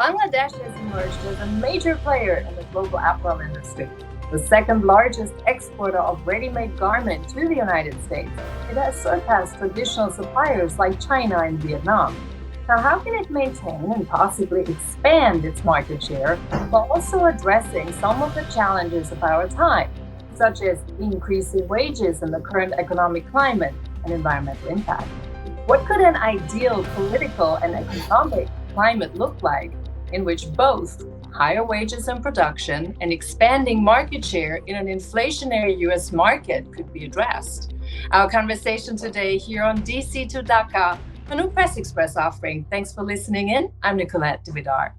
Bangladesh has emerged as a major player in the global apparel industry, the second largest exporter of ready-made garments to the United States. It has surpassed traditional suppliers like China and Vietnam. Now, how can it maintain and possibly expand its market share while also addressing some of the challenges of our time, such as increasing wages in the current economic climate and environmental impact? What could an ideal political and economic climate look like in which both higher wages and production and expanding market share in an inflationary US market could be addressed? Our conversation today here on DC to Dhaka, a new Press Express offering. Thanks for listening in. I'm Nicolette de Vidar.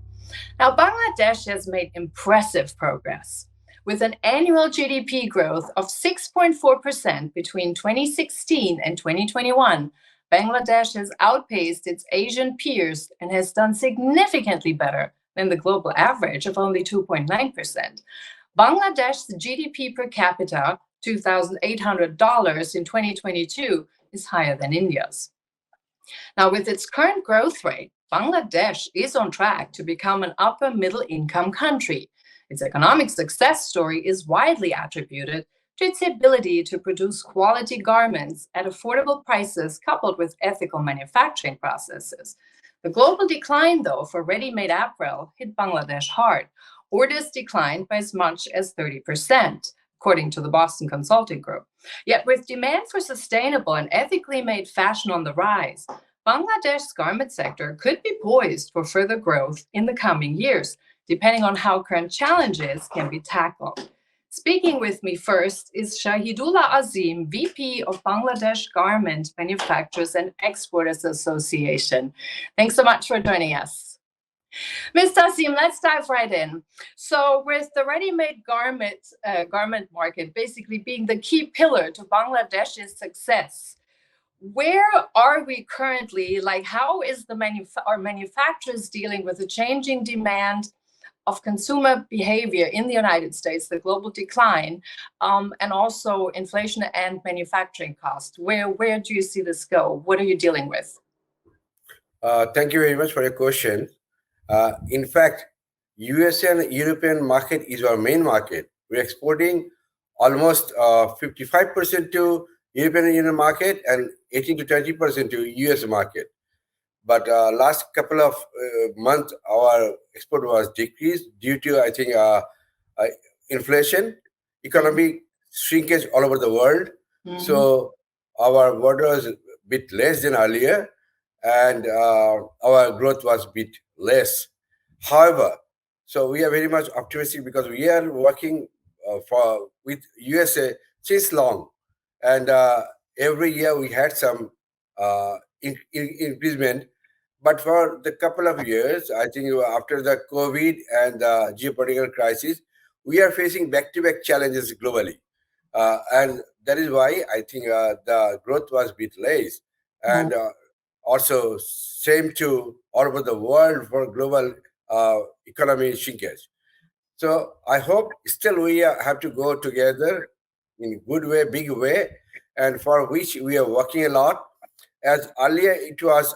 Now, Bangladesh has made impressive progress. With an annual GDP growth of 6.4% between 2016 and 2021, Bangladesh has outpaced its Asian peers and has done significantly better than the global average of only 2.9%. Bangladesh's GDP per capita, $2,800 in 2022, is higher than India's. Now, with its current growth rate, Bangladesh is on track to become an upper middle income country. Its economic success story is widely attributed to its ability to produce quality garments at affordable prices coupled with ethical manufacturing processes. The global decline, though, for ready-made apparel hit Bangladesh hard. Orders declined by as much as 30%, according to the Boston Consulting Group. Yet with demand for sustainable and ethically made fashion on the rise, Bangladesh's garment sector could be poised for further growth in the coming years, depending on how current challenges can be tackled. Speaking with me first is Shahidullah Azim, VP of Bangladesh Garment Manufacturers and Exporters Association. Thanks so much for joining us. Mr. Azim, let's dive right in. So with the ready-made garment market basically being the key pillar to Bangladesh's success, where are we currently? Like, how is our manufacturers dealing with the changing demand of consumer behavior in the United States, the global decline, and also inflation and manufacturing costs? Where do you see this go? What are you dealing with? Thank you very much for your question. In fact, US and European market is our main market. We're exporting almost 55% to European Union market and 18 to 20% to US market. But last couple of months, our export was decreased due to, I think, inflation, economic shrinkage all over the world. Mm-hmm. So our order was a bit less than earlier, and our growth was a bit less. However, so we are very much optimistic because we are working with USA since long, and every year we had some increasement. But for the couple of years, I think after the COVID and the geopolitical crisis, we are facing back-to-back challenges globally. And that is why I think the growth was a bit less. And also same to all over the world for global economy shrinkage. So I hope still we have to go together in a good way, big way, and for which we are working a lot. As earlier it was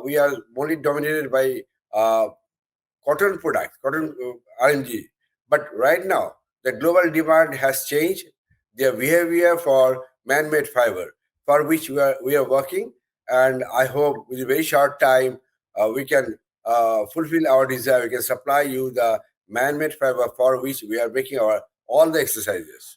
we are only dominated by cotton products, cotton RMG. But right now, the global demand has changed their behavior for man-made fiber, for which we are working. And I hope with a very short time, we can fulfill our desire. We can supply you the man-made fiber for which we are making all the exercises.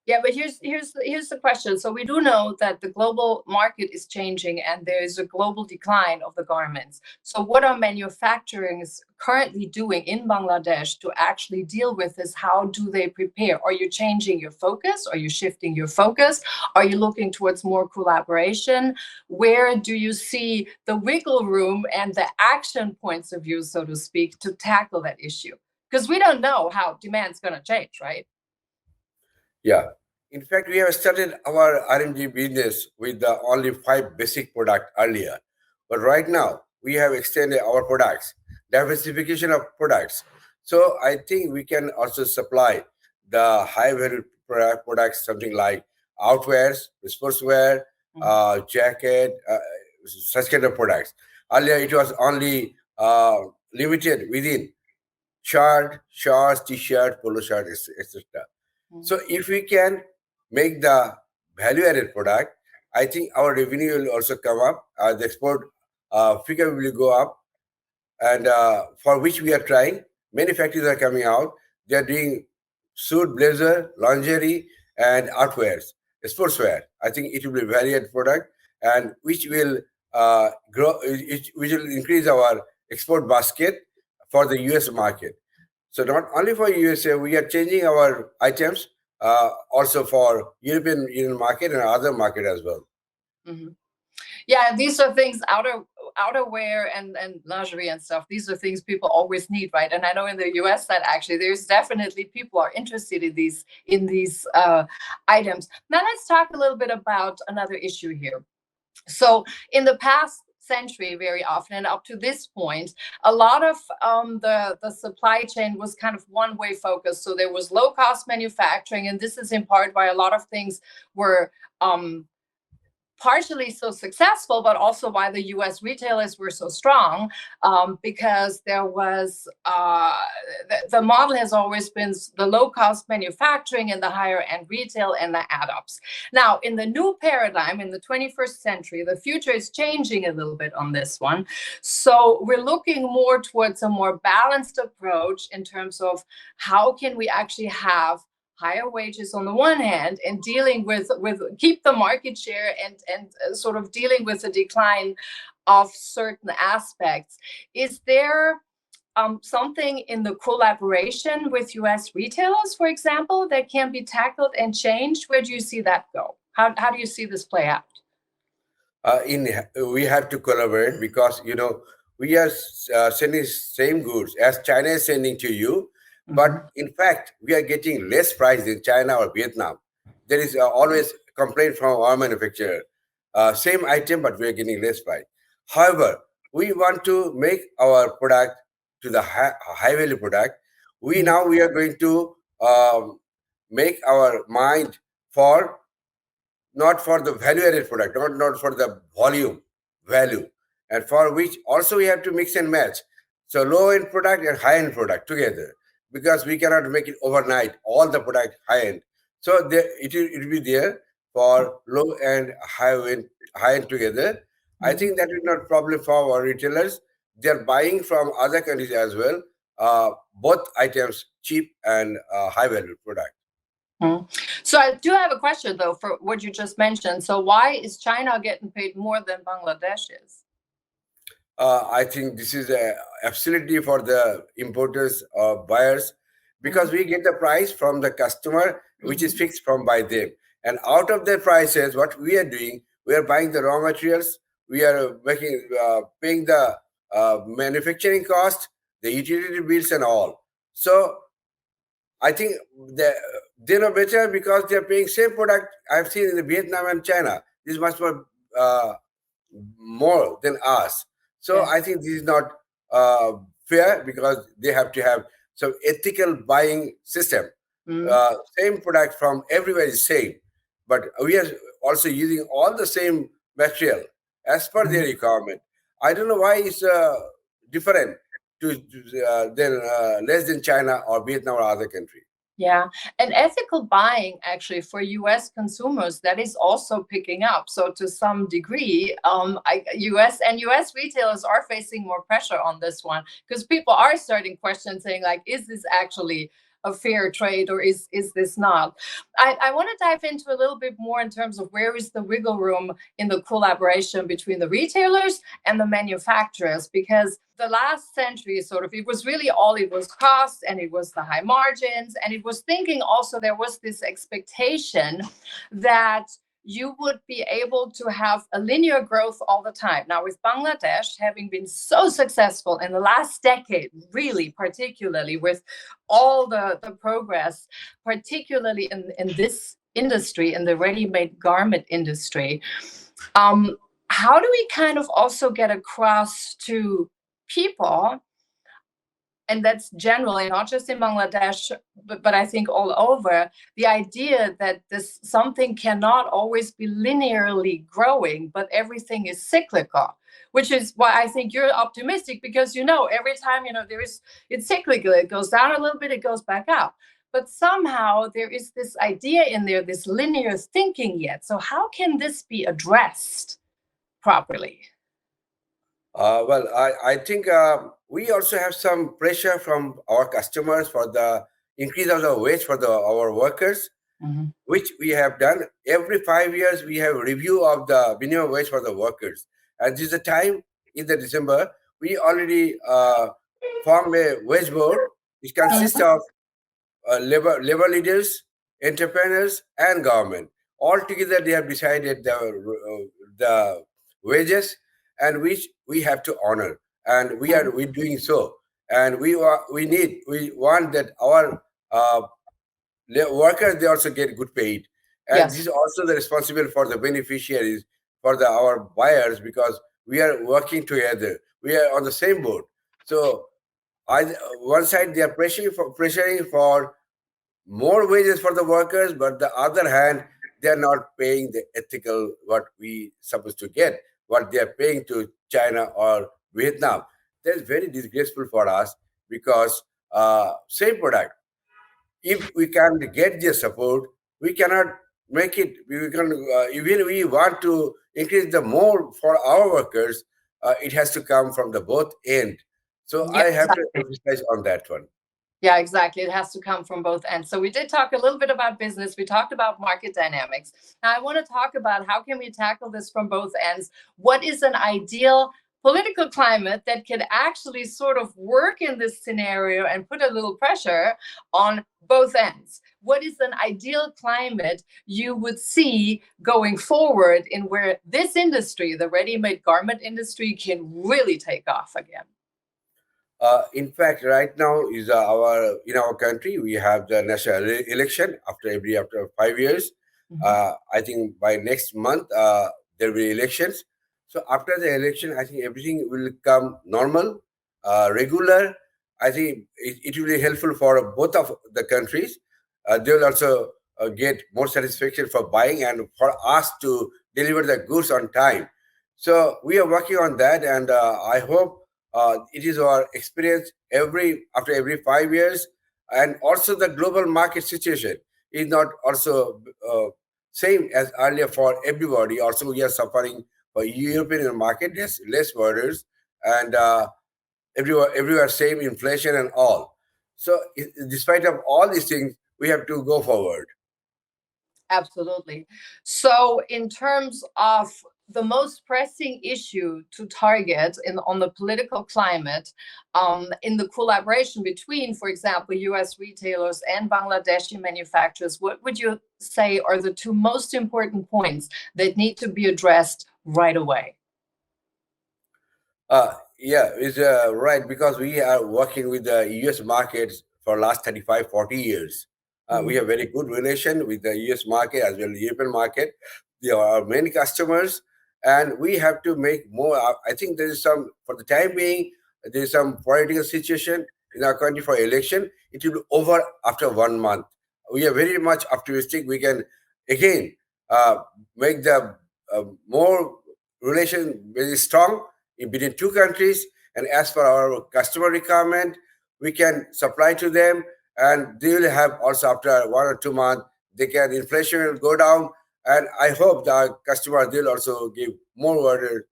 Yeah, but here's the question. So we do know that the global market is changing and there is a global decline of the garments. So what are manufacturers currently doing in Bangladesh to actually deal with this? How do they prepare? Are you changing your focus? Are you shifting your focus? Are you looking towards more collaboration? Where do you see the wiggle room and the action points of view, so to speak, to tackle that issue? Because we don't know how demand's going to change, right? Yeah. In fact, we have started our RMG business with only 5 basic products earlier. But right now, we have extended our products, diversification of products. So I think we can also supply the high-value products, something like outwears, sportswear, jacket, such kind of products. Earlier, it was only limited within shorts, t-shirt, polo shirt, etc. So if we can make the value-added product, I think our revenue will also come up. The export figure will go up, and for which we are trying. Many factories are coming out. They are doing suit, blazer, lingerie, and outwears, sportswear. I think it will be a value-added product, and which will grow, which will increase our export basket for the US market. So not only for USA, we are changing our items also for European Union market and other market as well. Mm-hmm. Yeah, these are things outerwear and lingerie and stuff. These are things people always need, right? And I know in the US that actually there's definitely people are interested in these items. Now let's talk a little bit about another issue here. So in the past century, very often, and up to this point, a lot of the supply chain was kind of one-way focused. So there was low-cost manufacturing, and this is in part why a lot of things were partially so successful, but also why the US retailers were so strong, because there was the model has always been the low-cost manufacturing and the higher-end retail and the add-ups. Now, in the new paradigm, in the 21st century, the future is changing a little bit on this one. So we're looking more towards a more balanced approach in terms of how can we actually have higher wages on the one hand and dealing with keep the market share and sort of dealing with the decline of certain aspects. Is there something in the collaboration with US retailers, for example, that can be tackled and changed? Where do you see that go? How do you see this play out? We have to collaborate because we are sending same goods as China is sending to you. But in fact, we are getting less price in China or Vietnam. There is always complaint from our manufacturer. Same item, but we are getting less price. However, we want to make our product to the high value product. We are going to make our mind for not for the value added product, not for the volume value, and for which also we have to mix and match. So low end product and high end product together, because we cannot make it overnight all the product high end. So it will be there for low and high end together. I think that is not problem for our retailers. They are buying from other countries as well, both items cheap and high value product. So I do have a question though for what you just mentioned. So why is China getting paid more than Bangladesh is? I think this is absolutely for the importers or buyers, because we get the price from the customer, which is fixed from by them. And out of their prices, what we are doing, we are buying the raw materials, we are paying the manufacturing cost, the utility bills and all. So I think they know better because they are paying same product. I've seen in the Vietnam and China. This is much more than us. So I think this is not fair, because they have to have some ethical buying system. Same product from everywhere is same, but we are also using all the same material as per their requirement. I don't know why it's different than less than China or Vietnam or other country. Yeah, and ethical buying actually for US consumers, that is also picking up. So to some degree, US retailers are facing more pressure on this one, because people are starting questions saying like, is this actually a fair trade or is this not? I want to dive into a little bit more in terms of where is the wiggle room in the collaboration between the retailers and the manufacturers, because the last century sort of, it was really all it was cost, and it was the high margins, and it was thinking also there was this expectation that you would be able to have a linear growth all the time. Now, with Bangladesh having been so successful in the last decade, really, particularly with all the progress, particularly in this industry, in the ready-made garment industry, how do we kind of also get across to people And that's generally not just in Bangladesh, but I think all over, the idea that this something cannot always be linearly growing, but everything is cyclical, which is why I think you're optimistic, because every time it's cyclical, it goes down a little bit, it goes back up. But somehow there is this idea in there, this linear thinking yet. So how can this be addressed properly? Well, I think we also have some pressure from our customers for the increase of the wage for our workers, which we have done. Every 5 years, we have review of the minimum wage for the workers. And this is the time in the December, we already formed a wage board, which consists of labor leaders, entrepreneurs, and government. All together, they have decided the wages, and which we have to honor, and we doing so. And we want that our workers, they also get good paid, and this is also the responsible for the beneficiaries, for our buyers, because we are working together. We are on the same boat. So one side they are pressuring for more wages for the workers, but the other hand, they are not paying the ethical what we supposed to get, what they are paying to China or Vietnam. That's very disgraceful for us, because same product, if we can get their support, we cannot make it. We can even we want to increase the more for our workers. It has to come from the both end. So I have to emphasize on that one. Yeah, exactly. It has to come from both ends. So we did talk a little bit about business. We talked about market dynamics. Now I want to talk about how can we tackle this from both ends? What is an ideal political climate that can actually sort of work in this scenario and put a little pressure on both ends? What is an ideal climate you would see going forward in where this industry, the ready-made garment industry, can really take off again? In fact, right now is in our country we have the national election after 5 years. I think by next month there will be elections. So after the election, I think everything will come normal, regular. I think it will be helpful for both of the countries. They will also get more satisfaction for buying and for us to deliver the goods on time. So we are working on that, and I hope it is our experience after every 5 years. And also the global market situation is not also same as earlier for everybody. Also, we are suffering for European market. There's less orders, and everywhere same inflation and all. So despite of all these things, we have to go forward. Absolutely. So in terms of the most pressing issue to target on the political climate, in the collaboration between, for example, US retailers and Bangladeshi manufacturers, what would you say are the two most important points that need to be addressed right away? Yeah, it's right, because we are working with the US markets for last 35, 40 years. We have very good relation with the US market as well as the European market. They are our main customers, and we have to make more. I think there is some, for the time being, there is some political situation in our country for election. It will be over after 1 month. We are very much optimistic. We can again make the more relation very strong in between two countries. And as for our customer requirement, we can supply to them, and they will have also after 1 or 2 months, inflation will go down, and I hope the customer will also give more order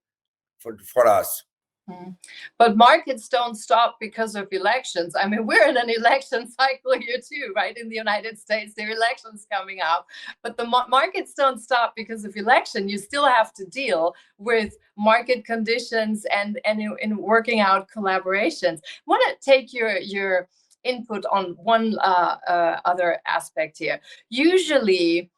for us. But markets don't stop because of elections. I mean, we're in an election cycle here too, right? In the United States, there are elections coming up, but the markets don't stop because of election. You still have to deal with market conditions and in working out collaborations. I want to take your input on one other aspect here. Usually,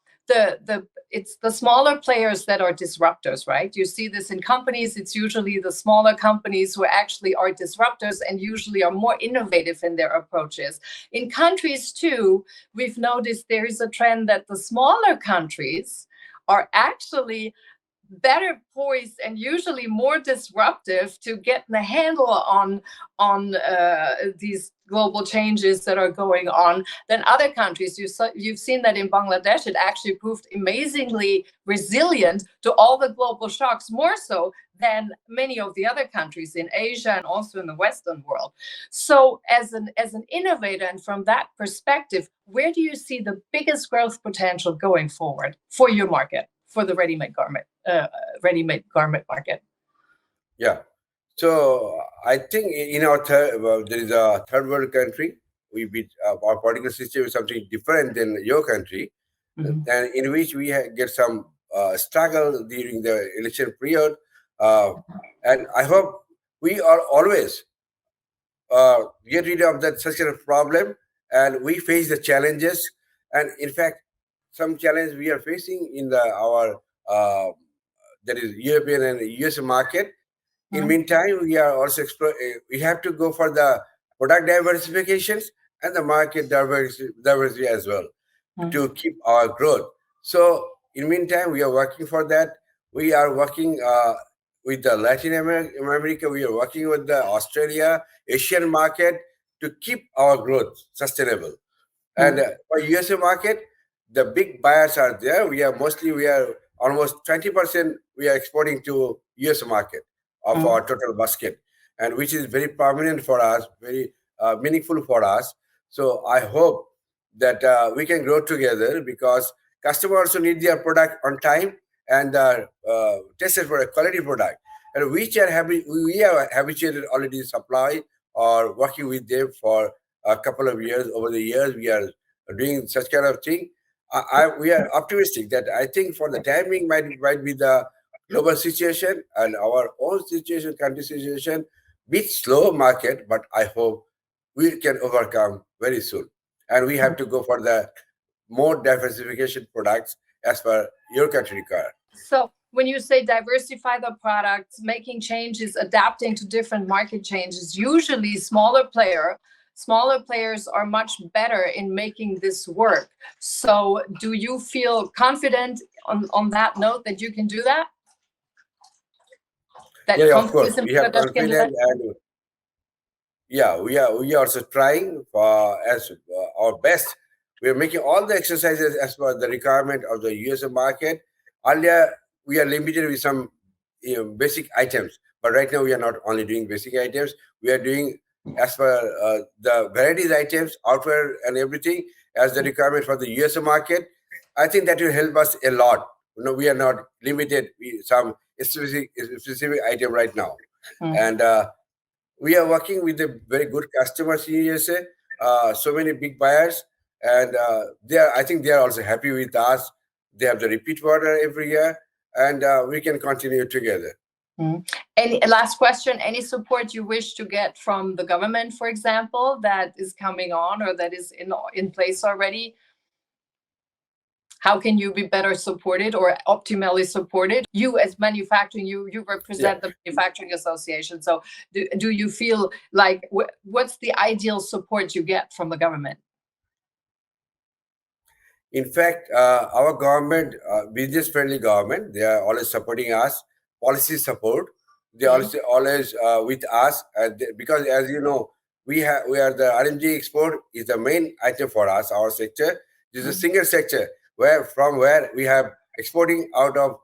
it's the smaller players that are disruptors, right? You see this in companies. It's usually the smaller companies who actually are disruptors and usually are more innovative in their approaches. In countries too, we've noticed there is a trend that the smaller countries are actually better poised and usually more disruptive to get the handle on these global changes that are going on than other countries. You've seen that in Bangladesh, it actually proved amazingly resilient to all the global shocks, more so than many of the other countries in Asia and also in the Western world. So as an innovator, and from that perspective, where do you see the biggest growth potential going forward for your market, for the ready-made garment market? Yeah. So I think in our there is a third world country. Our political system is something different than your country, and in which we get some struggle during the election period. And I hope we are always get rid of that such a problem, and we face the challenges. And in fact, some challenge we are facing in our that is European and US market. In meantime, we are also we have to go for the product diversifications and the market diversity as well to keep our growth. So in meantime, we are working for that. We are working with the Latin America. We are working with the Australia, Asian market to keep our growth sustainable. And for USA market, the big buyers are there. We are almost 20% we are exporting to US market of our total basket, and which is very prominent for us, very meaningful for us. So I hope that we can grow together, because customers also need their product on time and tested for a quality product, and we are habituated already supply or working with them for a couple of years. Over the years, we are doing such kind of thing. We are optimistic that I think for the timing might be the global situation and our own situation, country situation, bit slow market, but I hope we can overcome very soon. And we have to go for the more diversification products as per your country require. So when you say diversify the products, making changes, adapting to different market changes, usually smaller players are much better in making this work. So do you feel confident on that note that you can do that? Yeah, of course. We have confidence, and yeah, we are also trying for as our best. We are making all the exercises as per the requirement of the US market. Earlier, we are limited with some basic items, but right now we are not only doing basic items. We are doing as per the varieties items, outwear and everything as the requirement for the US market. I think that will help us a lot. We are not limited with some specific item right now, and we are working with the very good customers in USA. So many big buyers, and I think they are also happy with us. They have the repeat order every year, and we can continue together. Any last question? Any support you wish to get from the government, for example, that is coming on or that is in place already? How can you be better supported or optimally supported? You as manufacturing, you represent the Manufacturing Association. So do you feel like what's the ideal support you get from the government? In fact, our government, business-friendly government, they are always supporting us. Policy support, they also always with us, because as you know, we are the RMG export is the main item for us. Our sector is a single sector where we have exporting out of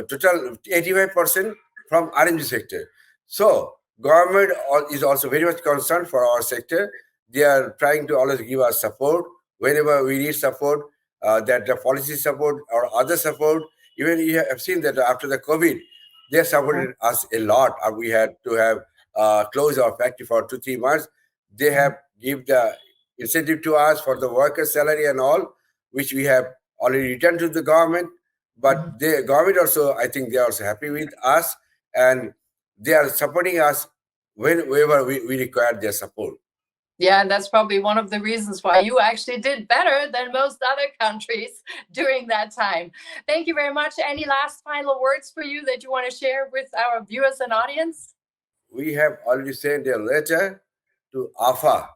total 85% from RMG sector. So government is also very much concerned for our sector. They are trying to always give us support whenever we need support, that the policy support or other support. Even you have seen that after the COVID, they supported us a lot. We had to have close our factory for 2-3 months. They have give the incentive to us for the workers' salary and all, which we have already returned to the government. But the government also, I think they are also happy with us, and they are supporting us whenever we require their support. Yeah, and that's probably one of the reasons why you actually did better than most other countries during that time. Thank you very much. Any last final words for you that you want to share with our viewers and audience? We have already sent a letter to AFA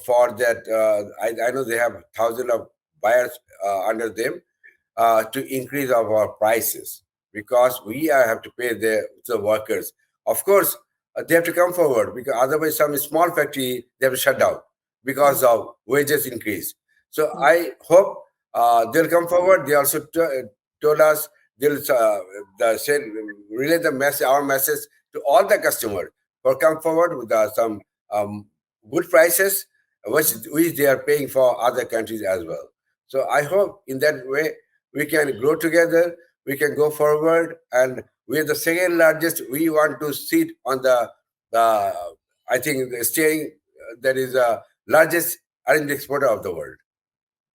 for that. I know they have thousands of buyers under them. to increase our prices because we have to pay the workers. Of course, they have to come forward because otherwise some small factory they have to shut down because of wages increase. So I hope they'll come forward. They also told us they'll relay our message to all the customers for come forward with some good prices which they are paying for other countries as well. So I hope in that way we can grow together, we can go forward, and we are the second largest. We want to sit on the I think the steering that is the largest RMG exporter of the world.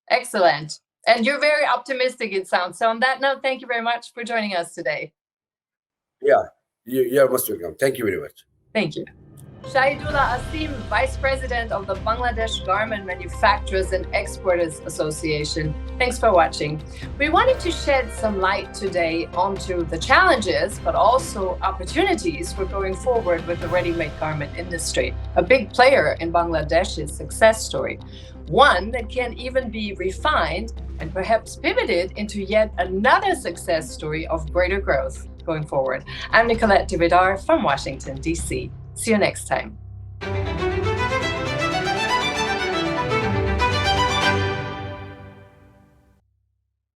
Excellent. And you're very optimistic, it sounds. So on that note, thank you very much for joining us today. Yeah, you are most welcome. Thank you very much. Thank you. Shahidullah Asim, Vice President of the Bangladesh Garment Manufacturers and Exporters Association. Thanks for watching. We wanted to shed some light today onto the challenges, but also opportunities for going forward with the ready-made garment industry. A big player in Bangladesh's success story. One that can even be refined and perhaps pivoted into yet another success story of greater growth going forward. I'm Nicolette Dividar from Washington, D.C. See you next time.